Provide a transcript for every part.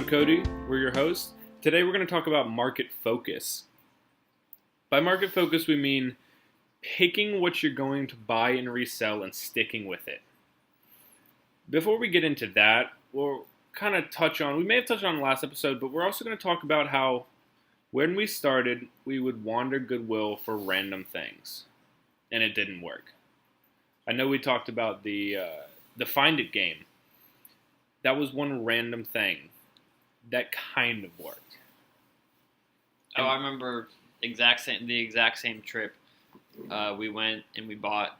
I'm Cody, we're your hosts. Today we're going to talk about market focus. By market focus, we mean picking what you're going to buy and resell and sticking with it. Before we get into that, we'll kind of we may have touched on the last episode, but we're also going to talk about how when we started, we would wander Goodwill for random things, and it didn't work. I know we talked about the Find It game. That was one random thing that kind of worked. I remember the exact same trip. We went and we bought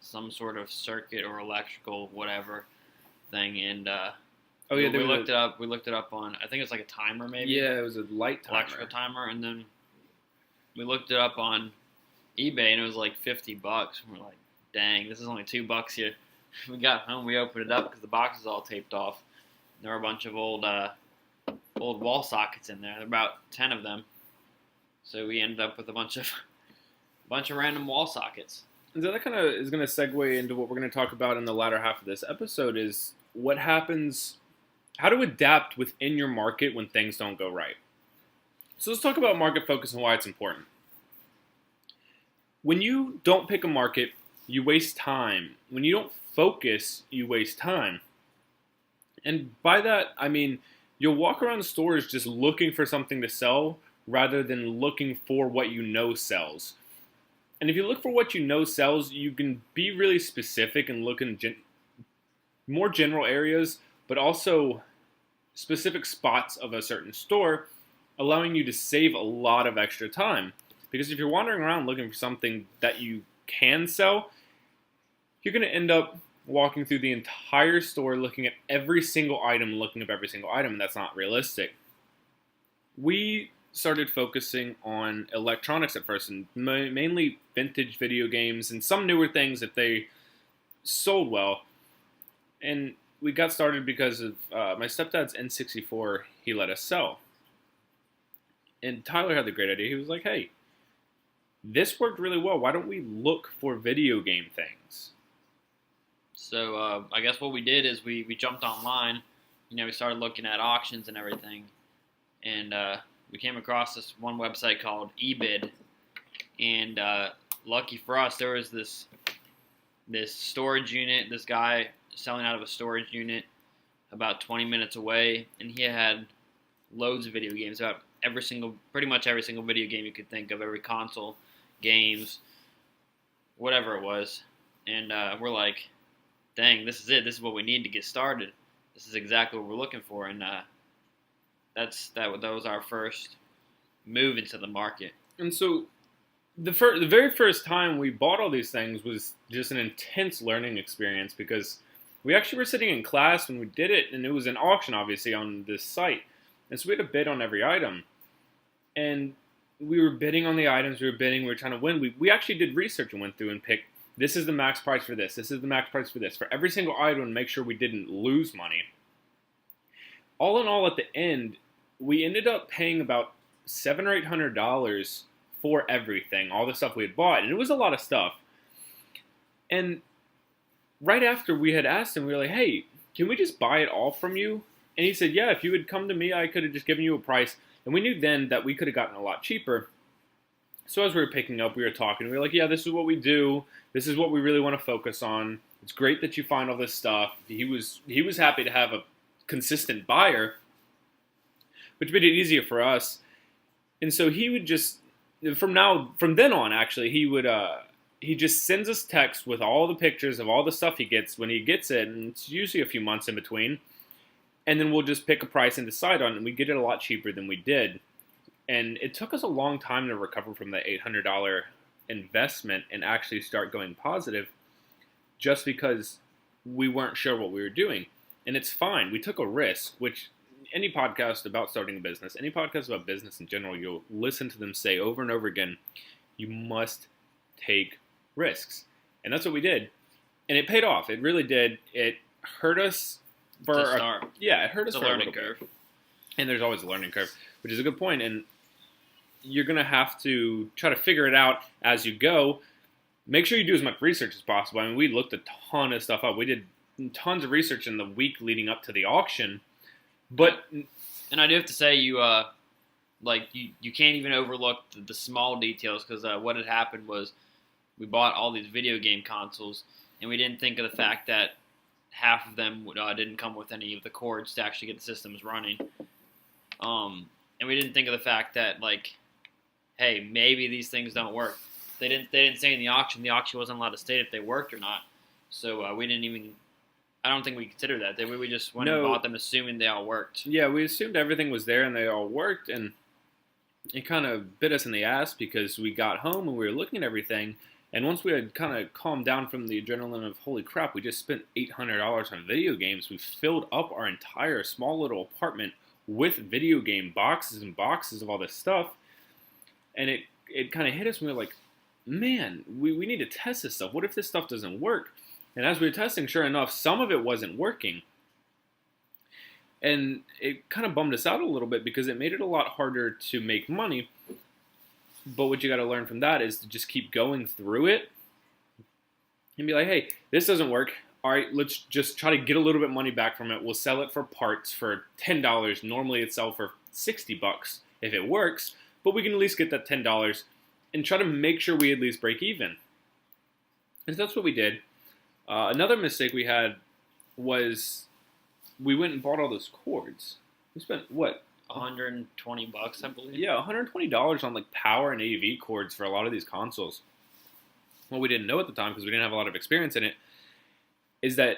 some sort of circuit or electrical whatever thing, and we looked it up. We looked it up on, I think it's like a timer maybe. Yeah, it was a light timer. Electrical timer, and then we looked it up on eBay, and it was like $50. And we're like, dang, this is only $2 here. We got home, we opened it up because the box is all taped off. There were a bunch of old wall sockets in there. There were about 10 of them. So we ended up with a bunch of random wall sockets. And so that kind of is going to segue into what we're going to talk about in the latter half of this episode is what happens, how to adapt within your market when things don't go right. So let's talk about market focus and why it's important. When you don't pick a market, you waste time. When you don't focus, you waste time. And by that, I mean, you'll walk around stores just looking for something to sell rather than looking for what you know sells. And if you look for what you know sells, you can be really specific and look in more general areas, but also specific spots of a certain store, allowing you to save a lot of extra time. Because if you're wandering around looking for something that you can sell, you're going to end up walking through the entire store looking at every single item, and that's not realistic. We started focusing on electronics at first, and mainly vintage video games and some newer things if they sold well. And we got started because of my stepdad's N64 he let us sell. And Tyler had the great idea. He was like, hey, this worked really well. Why don't we look for video game things? So I guess what we did is we jumped online. We started looking at auctions and everything. And we came across this one website called eBid. And lucky for us, there was this storage unit, this guy selling out of a storage unit about 20 minutes away. And he had loads of video games, pretty much every single video game you could think of, every console, games, whatever it was. And we're like, dang, this is it. This is what we need to get started. This is exactly what we're looking for. And that was our first move into the market. And so the very first time we bought all these things was just an intense learning experience because we actually were sitting in class when we did it, and it was an auction, obviously, on this site. And so we had to bid on every item. And we were bidding on the items, we were trying to win. We actually did research and went through and picked, this is the max price for this is the max price for this, for every single item, to make sure we didn't lose money. All in all, at the end, we ended up paying about $700 or $800 for everything, all the stuff we had bought, and it was a lot of stuff. And right after we had asked him, we were like, hey, can we just buy it all from you? And he said, yeah, if you had come to me, I could have just given you a price. And we knew then that we could have gotten a lot cheaper. So as we were picking up, we were talking. We were like, yeah, this is what we do. This is what we really want to focus on. It's great that you find all this stuff. He was happy to have a consistent buyer, which made it easier for us. And so he would just, from then on, actually, he just sends us texts with all the pictures of all the stuff he gets when he gets it, and it's usually a few months in between. And then we'll just pick a price and decide on it, and we get it a lot cheaper than we did. And it took us a long time to recover from the $800 investment and actually start going positive just because we weren't sure what we were doing. And it's fine. We took a risk, which any podcast about starting a business, any podcast about business in general, you'll listen to them say over and over again, you must take risks. And that's what we did. And it paid off. It really did. It hurt us for to start. It hurt us It's for a a learning little curve. bit. And there's always a learning curve, which is a good point. And you're going to have to try to figure it out as you go. Make sure you do as much research as possible. I mean, we looked a ton of stuff up. We did tons of research in the week leading up to the auction. But And I do have to say, you can't even overlook the small details, because what had happened was we bought all these video game consoles, and we didn't think of the fact that half of them didn't come with any of the cords to actually get the systems running. And we didn't think of the fact that, like, hey, maybe these things don't work. They didn't say in the auction. The auction wasn't allowed to state if they worked or not. So we didn't even. I don't think we considered that. We just went and bought them assuming they all worked. Yeah, we assumed everything was there and they all worked, and it kind of bit us in the ass because we got home and we were looking at everything, and once we had kind of calmed down from the adrenaline of holy crap, we just spent $800 on video games. We filled up our entire small little apartment with video game boxes and boxes of all this stuff, and it kind of hit us, and we were like, man, we need to test this stuff. What if this stuff doesn't work? And as we were testing, sure enough, some of it wasn't working. And it kind of bummed us out a little bit because it made it a lot harder to make money. But what you got to learn from that is to just keep going through it and be like, hey, this doesn't work. All right, let's just try to get a little bit of money back from it. We'll sell it for parts for $10. Normally it'd sell for $60 if it works, but we can at least get that $10 and try to make sure we at least break even. And that's what we did. Another mistake we had was we went and bought all those cords. We spent, what? $120, I believe. Yeah, $120 on like power and AV cords for a lot of these consoles. What we didn't know at the time, because we didn't have a lot of experience in it, is that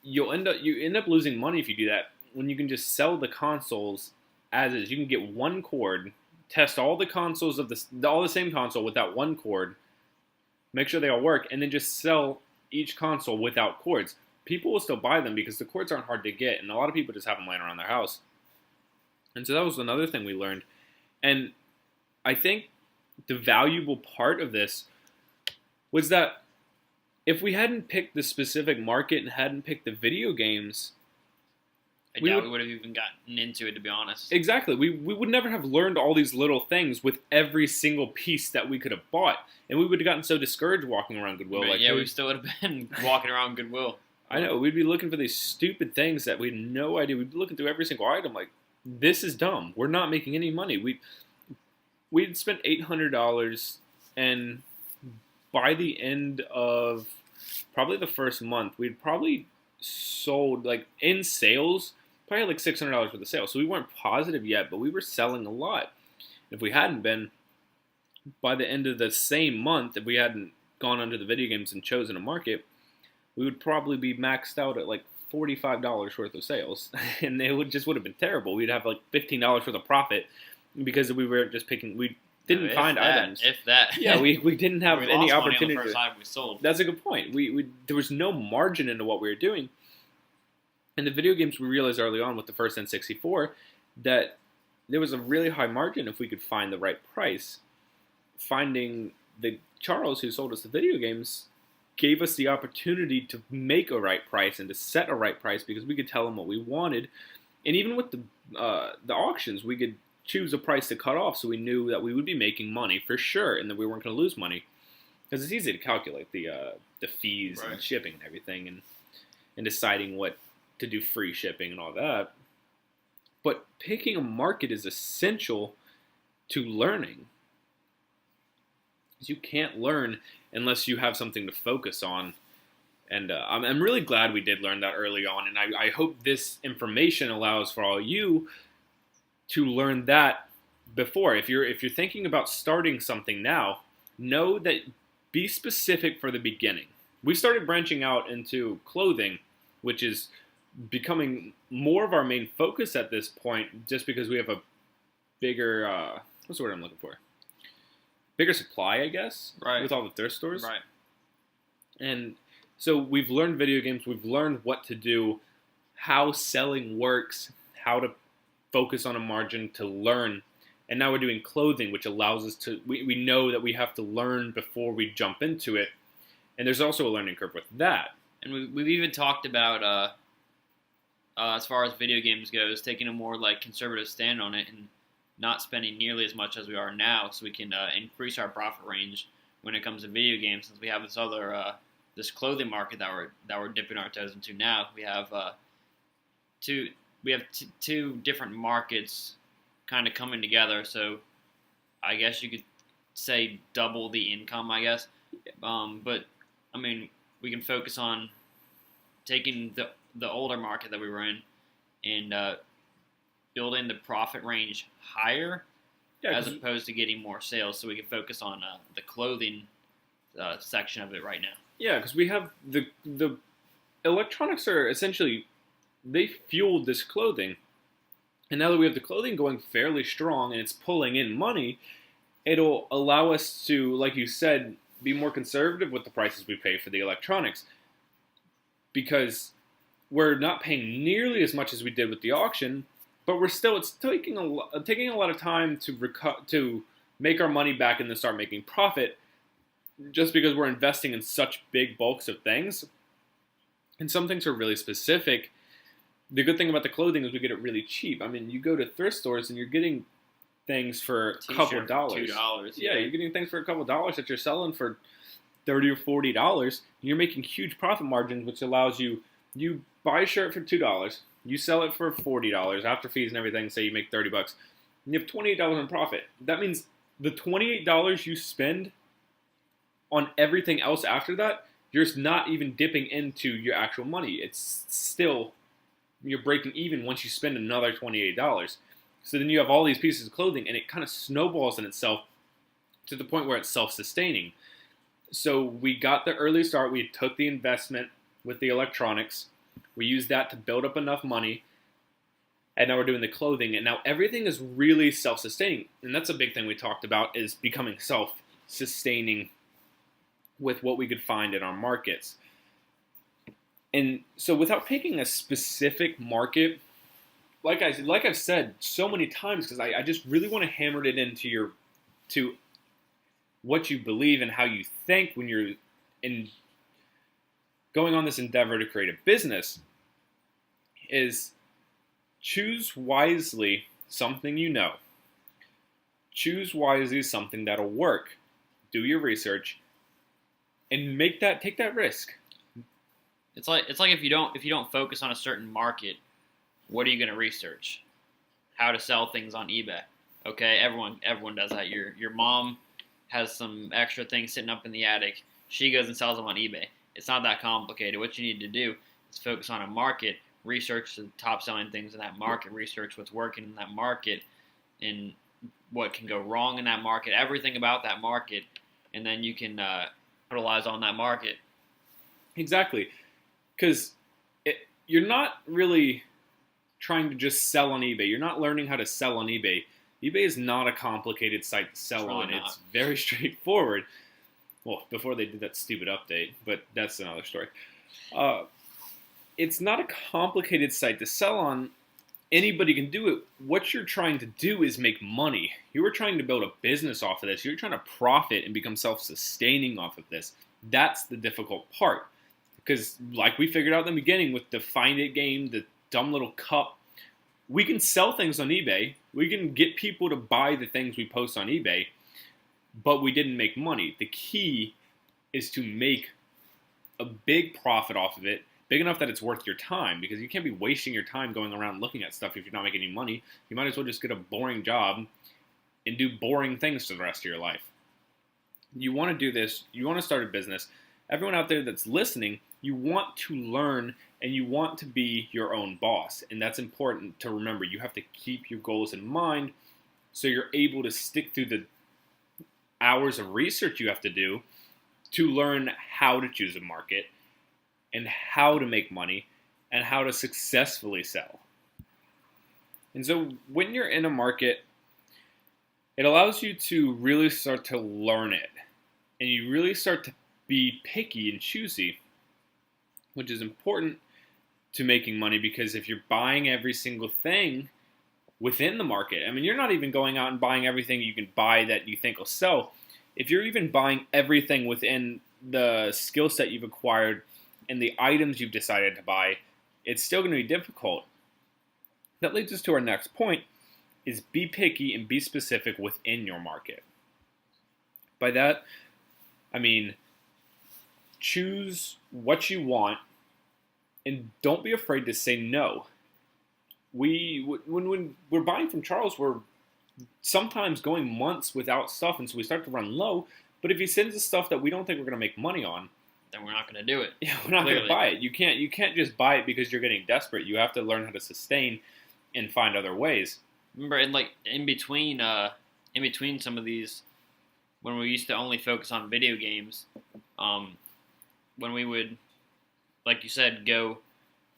you end up losing money if you do that, when you can just sell the consoles as is. You can get one cord, test all the consoles of all the same console with that one cord, make sure they all work, and then just sell each console without cords. People will still buy them because the cords aren't hard to get, and a lot of people just have them laying around their house. And so that was another thing we learned. And I think the valuable part of this was that if we hadn't picked the specific market and hadn't picked the video games, I doubt we would have even gotten into it, to be honest. Exactly. We would never have learned all these little things with every single piece that we could have bought. And we would have gotten so discouraged walking around Goodwill. Right, like, we still would have been walking around Goodwill. I know. We'd be looking for these stupid things that we had no idea. We'd be looking through every single item like, this is dumb. We're not making any money. We'd spent $800, and by the end of probably the first month, we'd probably sold, like, in sales, probably like $600 worth of sales. So we weren't positive yet, but we were selling a lot. If we hadn't been, by the end of the same month, if we hadn't gone under the video games and chosen a market, we would probably be maxed out at like $45 worth of sales. And it would have been terrible. We'd have like $15 worth of profit because we were just picking, we didn't find items. If that. Yeah, we didn't have any opportunity. On the first item we sold. That's a good point. There was no margin into what we were doing. And the video games, we realized early on with the first N64 that there was a really high margin if we could find the right price. Finding the Charles who sold us the video games gave us the opportunity to make a right price and to set a right price because we could tell him what we wanted. And even with the auctions, we could choose a price to cut off so we knew that we would be making money for sure and that we weren't going to lose money. Because it's easy to calculate the fees and shipping and everything and deciding what to do free shipping and all that. But picking a market is essential to learning. Because you can't learn unless you have something to focus on. And I'm really glad we did learn that early on. And I hope this information allows for all you to learn that before. If you're thinking about starting something now, know that be specific for the beginning. We started branching out into clothing, which is becoming more of our main focus at this point, just because we have a bigger, what's the word I'm looking for? Bigger supply, I guess, with all the thrift stores. Right. And so we've learned video games, we've learned what to do, how selling works, how to focus on a margin to learn. And now we're doing clothing, which allows us to, we know that we have to learn before we jump into it. And there's also a learning curve with that. And we've even talked about, as far as video games goes, taking a more like conservative stand on it and not spending nearly as much as we are now, so we can increase our profit range when it comes to video games. Since we have this other this clothing market that we're dipping our toes into now, we have we have two different markets kind of coming together. So I guess you could say double the income, I guess. But I mean, we can focus on taking the older market that we were in and building the profit range higher, Yeah, as opposed to getting more sales. So we can focus on the clothing section of it right now. yeah, because we have the electronics are essentially they fueled this clothing, and now that we have the clothing going fairly strong and it's pulling in money, it'll allow us to, like you said, be more conservative with the prices we pay for the electronics, because we're not paying nearly as much as we did with the auction, but it's taking a lot of time to make our money back and then start making profit, just because we're investing in such big bulks of things, and some things are really specific. The good thing about the clothing is we get it really cheap. I mean, you go to thrift stores and you're getting things for a couple of dollars. $2. Yeah, you're getting things for a couple of dollars that you're selling for $30 or $40. You're making huge profit margins, which allows you buy a shirt for $2, you sell it for $40 after fees and everything. Say you make $30, and you have $28 in profit. That means the $28 you spend on everything else after that, you're just not even dipping into your actual money. It's still, you're breaking even once you spend another $28. So then you have all these pieces of clothing, and it kind of snowballs in itself to the point where it's self-sustaining. So we got the early start. We took the investment with the electronics. We used that to build up enough money, and now we're doing the clothing, and now everything is really self-sustaining. And that's a big thing we talked about, is becoming self-sustaining with what we could find in our markets. And so without picking a specific market, like I've said so many times, because I just really want to hammer it into to what you believe and how you think when you're in going on this endeavor to create a business, is choose wisely something you know. Choose wisely something that'll work. Do your research and take that risk. It's like if you don't focus on a certain market, what are you going to research? How to sell things on eBay. Okay, everyone does that. Your mom has some extra things sitting up in the attic. She goes and sells them on eBay. It's not that complicated. What you need to do is focus on a market, research the top selling things in that market, research what's working in that market, and what can go wrong in that market, everything about that market, and then you can capitalize on that market. Exactly. Because you're not really trying to just sell on eBay. You're not learning how to sell on eBay. eBay is not a complicated site to sell on. It's very straightforward. Well, before they did that stupid update, but that's another story. It's not a complicated site to sell on. Anybody can do it. What you're trying to do is make money. You are trying to build a business off of this. You're trying to profit and become self-sustaining off of this. That's the difficult part. Because like we figured out in the beginning with the Find It game, the dumb little cup, we can sell things on eBay. We can get people to buy the things we post on eBay, but we didn't make money. The key is to make a big profit off of it, big enough that it's worth your time, because you can't be wasting your time going around looking at stuff if you're not making any money. You might as well just get a boring job and do boring things for the rest of your life. You want to do this. You want to start a business. Everyone out there that's listening, you want to learn and you want to be your own boss. And that's important to remember. You have to keep your goals in mind so you're able to stick through the hours of research you have to do to learn how to choose a market and how to make money and how to successfully sell. And so when you're in a market, it allows you to really start to learn it. And you really start to be picky and choosy, which is important to making money, because if you're buying every single thing within the market, I mean, you're not even going out and buying everything you can buy that you think will sell. If you're even buying everything within the skill set you've acquired and the items you've decided to buy, it's still going to be difficult. That leads us to our next point, is be picky and be specific within your market. By that, I mean, choose what you want and don't be afraid to say no. when we're buying from Charles, we're sometimes going months without stuff, and so we start to run low. But if he sends us stuff that we don't think we're going to make money on, then we're not going to do it. yeah, we're not going to buy it. You can't just buy it because you're getting desperate. You have to learn how to sustain and find other ways. Remember, in between some of these, when we used to only focus on video games, when we would, like you said, go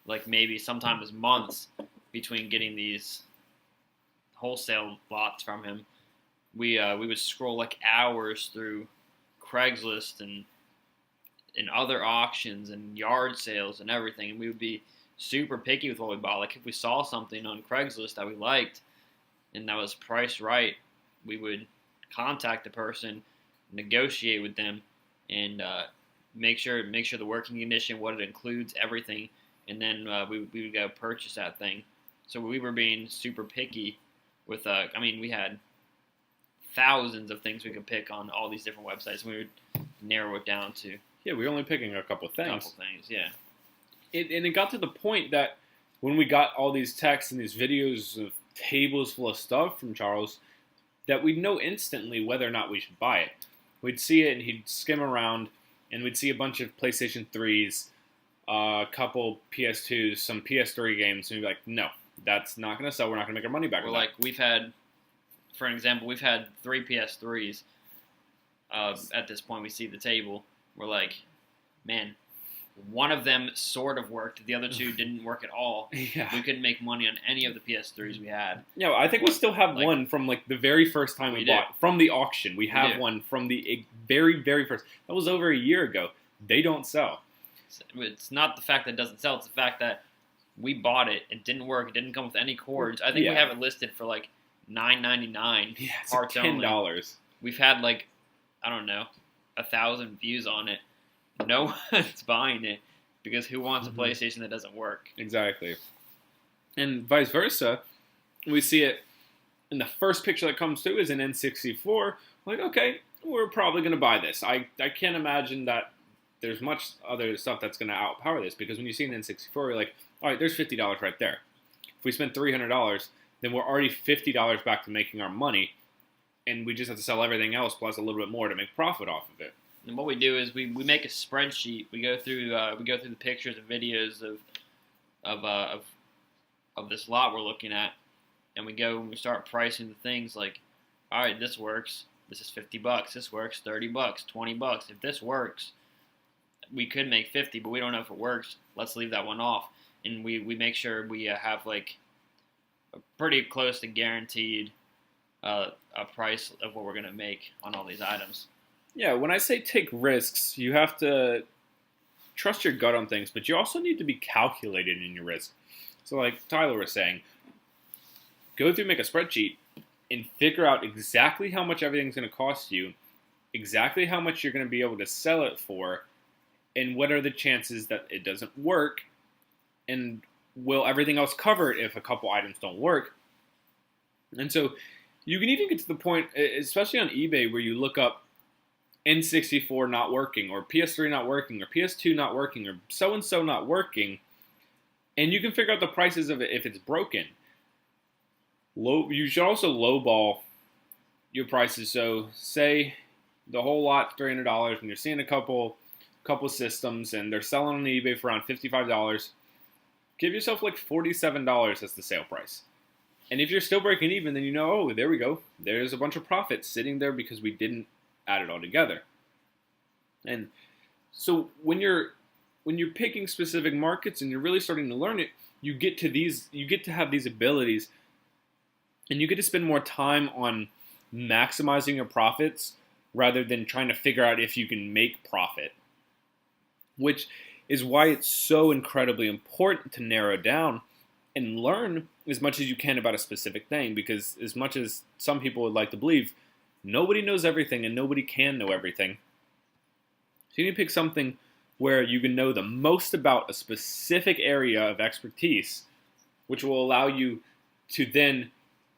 like maybe sometimes months between getting these wholesale lots from him, we would scroll like hours through Craigslist and other auctions and yard sales and everything, and we would be super picky with what we bought. Like if we saw something on Craigslist that we liked and that was priced right, we would contact the person, negotiate with them, and make sure the working condition, what it includes, everything, and then we would go purchase that thing. So we were being super picky with, we had thousands of things we could pick on all these different websites, and we would narrow it down to Yeah, we were only picking a couple things. Yeah. And it got to the point that when we got all these texts and these videos of tables full of stuff from Charles, that we'd know instantly whether or not we should buy it. We'd see it, and he'd skim around, and we'd see a bunch of PlayStation 3s, a couple PS2s, some PS3 games, and we'd be like, no, that's not going to sell. We're not going to make our money back. Or like we've had, for an example, we've had 3 PS3s. At this point, we see the table. We're like, man, one of them sort of worked. The other 2 didn't work at all. Yeah. We couldn't make money on any of the PS3s we had. Yeah, I think we still have one from like the very first time we bought from the auction. We have one from the very, very first. That was over a year ago. They don't sell. It's not the fact that it doesn't sell. It's the fact that we bought it. It didn't work. It didn't come with any cords. I think we have it listed for like $9.99. Yeah, it's parts like $10. We've had like, I don't know, 1,000 views on it. No one's buying it because who wants a PlayStation that doesn't work? Exactly. And vice versa, we see it in the first picture that comes through is an N64. Like, okay, we're probably going to buy this. I can't imagine that there's much other stuff that's going to outpower this, because when you see an N64, you're like, all right, there's $50 right there. If we spend $300, then we're already $50 back to making our money, and we just have to sell everything else plus a little bit more to make profit off of it. And what we do is we make a spreadsheet. We go through the pictures and videos of this lot we're looking at, and we start pricing the things like, all right, this works. This is $50. This works. $30. $20. If this works, we could make 50, but we don't know if it works. Let's leave that one off. And we make sure we have like a pretty close to guaranteed a price of what we're gonna make on all these items. Yeah, when I say take risks, you have to trust your gut on things, but you also need to be calculated in your risk. So like Tyler was saying, go through, make a spreadsheet, and figure out exactly how much everything's going to cost you, exactly how much you're going to be able to sell it for, and what are the chances that it doesn't work, and will everything else cover it if a couple items don't work. And so you can even get to the point, especially on eBay, where you look up N64 not working, or PS3 not working, or PS2 not working, or so-and-so not working, and you can figure out the prices of it if it's broken. You should also lowball your prices. So say the whole lot's $300, and you're seeing a couple systems, and they're selling on eBay for around $55. Give yourself like $47 as the sale price. And if you're still breaking even, then you know, oh, there we go. There's a bunch of profit sitting there because we didn't add it all together. And so when you're picking specific markets and you're really starting to learn it, you get to have these abilities, and you get to spend more time on maximizing your profits rather than trying to figure out if you can make profit, which is why it's so incredibly important to narrow down and learn as much as you can about a specific thing, because as much as some people would like to believe, nobody knows everything and nobody can know everything. So you need to pick something where you can know the most about a specific area of expertise, which will allow you to then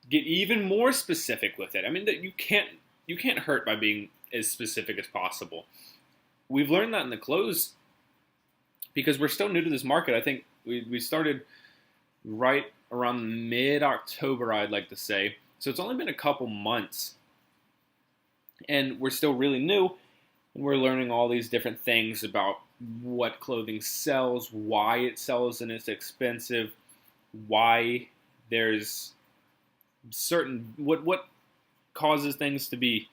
get even more specific with it. I mean, that you can't hurt by being as specific as possible. We've learned that in the clothes because we're still new to this market. I think we started right around mid-October, I'd like to say. So it's only been a couple months. And we're still really new, and we're learning all these different things about what clothing sells, why it sells and it's expensive, why there's certain what causes things to be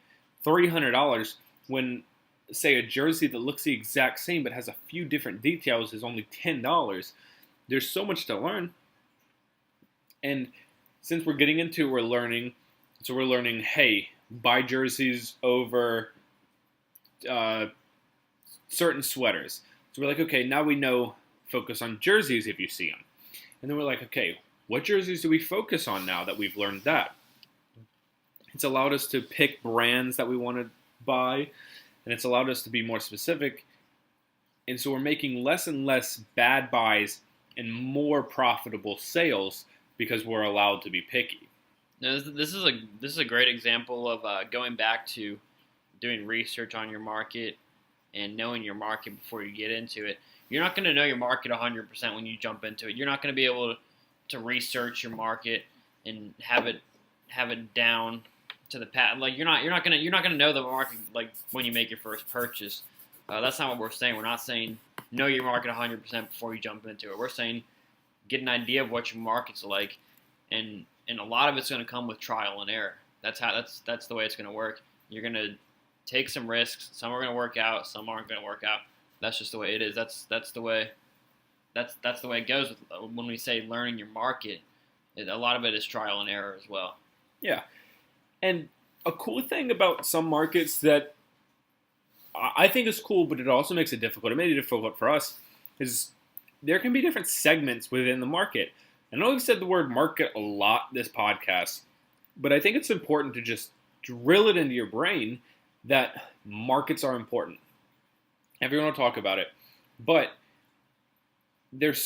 $300 when, say, a jersey that looks the exact same but has a few different details is only $10. There's so much to learn. And since we're getting into it, we're learning. So we're learning, hey, buy jerseys over certain sweaters. So we're like, okay, now we know, focus on jerseys if you see them. And then we're like, okay, what jerseys do we focus on now that we've learned that? It's allowed us to pick brands that we want to buy, and it's allowed us to be more specific. And so we're making less and less bad buys and more profitable sales because we're allowed to be picky. Now, this is a great example of going back to doing research on your market and knowing your market before you get into it. You're not going to know your market 100% when you jump into it. You're not going to be able to research your market and have it down to the pat. Like you're not going to know the market like when you make your first purchase. That's not what we're saying. We're not saying know your market 100% before you jump into it. We're saying get an idea of what your market's like, and a lot of it's going to come with trial and error. That's the way it's going to work. You're going to take some risks. Some are going to work out. Some aren't going to work out. That's just the way it is. That's the way it goes when we say learning your market. A lot of it is trial and error as well. Yeah, and a cool thing about some markets that I think is cool, but it also makes it difficult. It made it difficult for us. Is there can be different segments within the market. I know we've said the word market a lot this podcast, but I think it's important to just drill it into your brain that markets are important. Everyone will talk about it, but it's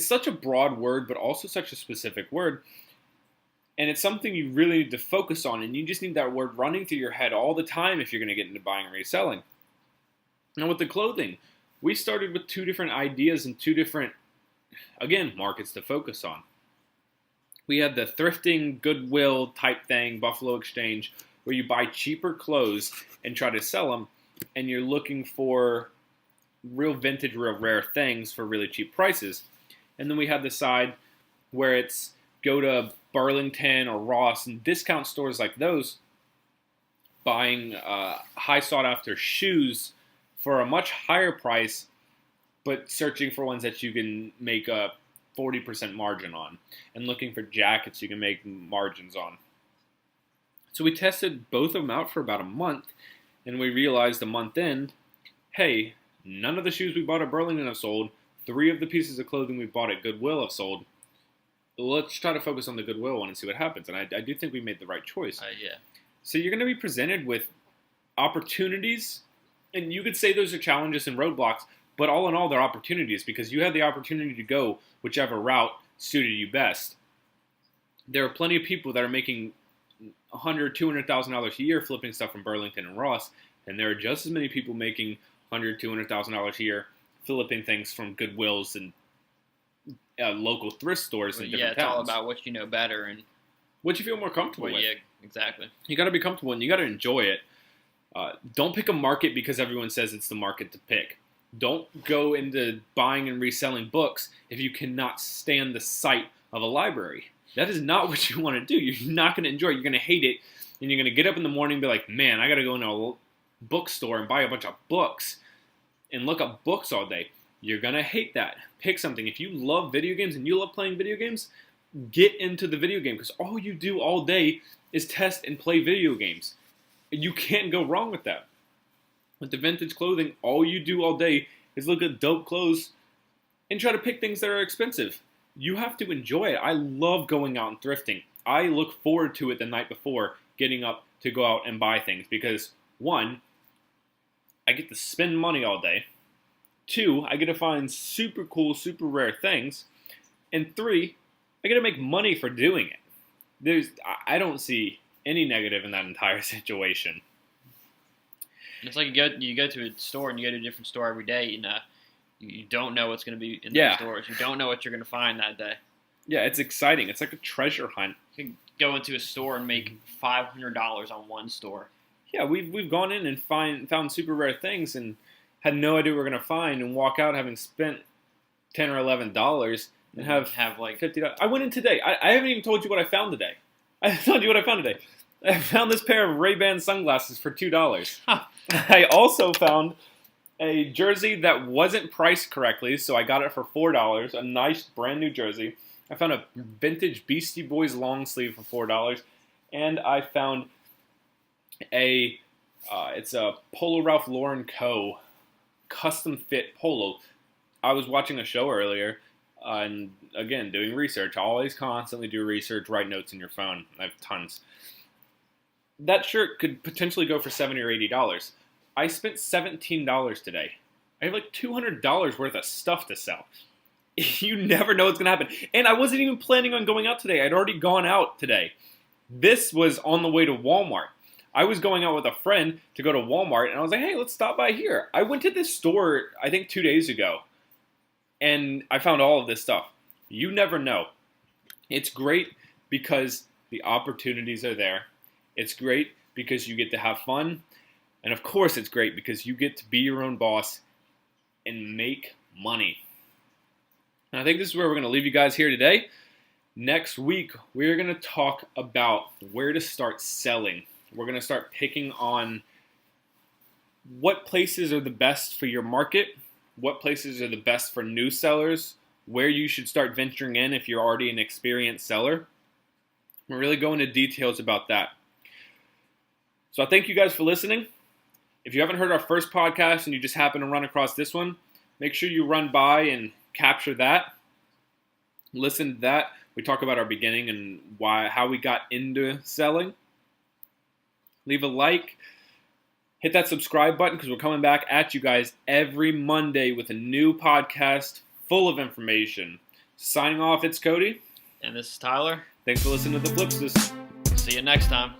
such a broad word, but also such a specific word. And it's something you really need to focus on, and you just need that word running through your head all the time if you're going to get into buying and reselling. Now with the clothing, we started with two different ideas and two different, again, markets to focus on. We had the thrifting, Goodwill type thing, Buffalo Exchange, where you buy cheaper clothes and try to sell them, and you're looking for real vintage, real rare things for really cheap prices. And then we had the side where it's go to Burlington or Ross and discount stores like those, buying high sought after shoes for a much higher price, but searching for ones that you can make a 40% margin on, and looking for jackets you can make margins on. So we tested both of them out for about a month, and we realized a month in, hey, none of the shoes we bought at Burlington have sold. 3 of the pieces of clothing we bought at Goodwill have sold. Let's try to focus on the Goodwill one and see what happens. And I do think we made the right choice. Yeah. So you're going to be presented with opportunities, and you could say those are challenges and roadblocks, but all in all, they're opportunities because you had the opportunity to go whichever route suited you best. There are plenty of people that are making $100,000, $200,000 a year flipping stuff from Burlington and Ross, and there are just as many people making $100,000, $200,000 a year flipping things from Goodwills and local thrift stores in different towns. Yeah, it's all about what you know better and what you feel more comfortable with. Yeah, exactly. You got to be comfortable and you got to enjoy it. Don't pick a market because everyone says it's the market to pick. Don't go into buying and reselling books if you cannot stand the sight of a library. That is not what you want to do. You're not going to enjoy it. You're going to hate it, and you're going to get up in the morning and be like, man, I got to go into a bookstore and buy a bunch of books and look up books all day. You're going to hate that. Pick something. If you love video games and you love playing video games, get into the video game because all you do all day is test and play video games. You can't go wrong with that. With the vintage clothing, all you do all day is look at dope clothes and try to pick things that are expensive. You have to enjoy it. I love going out and thrifting. I look forward to it the night before, getting up to go out and buy things because, 1, I get to spend money all day. 2, I get to find super cool, super rare things. And 3, I get to make money for doing it. I don't see any negative in that entire situation. It's like you go to a store and you go to a different store every day, and you don't know what's going to be in those stores. You don't know what you're going to find that day. Yeah, it's exciting. It's like a treasure hunt. You can go into a store and make $500 on one store. Yeah, we've gone in and found super rare things and had no idea what we were gonna find, and walk out having spent $10 or $11 and have like $50. I went in today. I haven't even told you what I found today. I told you what I found today. I found this pair of Ray-Ban sunglasses for $2. I also found a jersey that wasn't priced correctly, so I got it for $4. A nice brand new jersey. I found a vintage Beastie Boys long sleeve for $4, and I found it's a Polo Ralph Lauren Co. custom fit polo. I was watching a show earlier, and again, doing research. I always constantly do research, write notes in your phone. I have tons. That shirt could potentially go for $70 or $80. I spent $17 today. I have like $200 worth of stuff to sell. You never know what's going to happen. And I wasn't even planning on going out today. I'd already gone out today. This was on the way to Walmart. I was going out with a friend to go to Walmart, and I was like, hey, let's stop by here. I went to this store, I think 2 days ago, and I found all of this stuff. You never know. It's great because the opportunities are there. It's great because you get to have fun. And of course, it's great because you get to be your own boss and make money. And I think this is where we're going to leave you guys here today. Next week, we're going to talk about where to start selling. We're going to start picking on what places are the best for your market, what places are the best for new sellers, where you should start venturing in if you're already an experienced seller. We're really going into details about that. So I thank you guys for listening. If you haven't heard our first podcast and you just happen to run across this one, make sure you run by and capture that. Listen to that. We talk about our beginning and how we got into selling. Leave a like. Hit that subscribe button because we're coming back at you guys every Monday with a new podcast full of information. Signing off, it's Cody. And this is Tyler. Thanks for listening to the Flipstas. See you next time.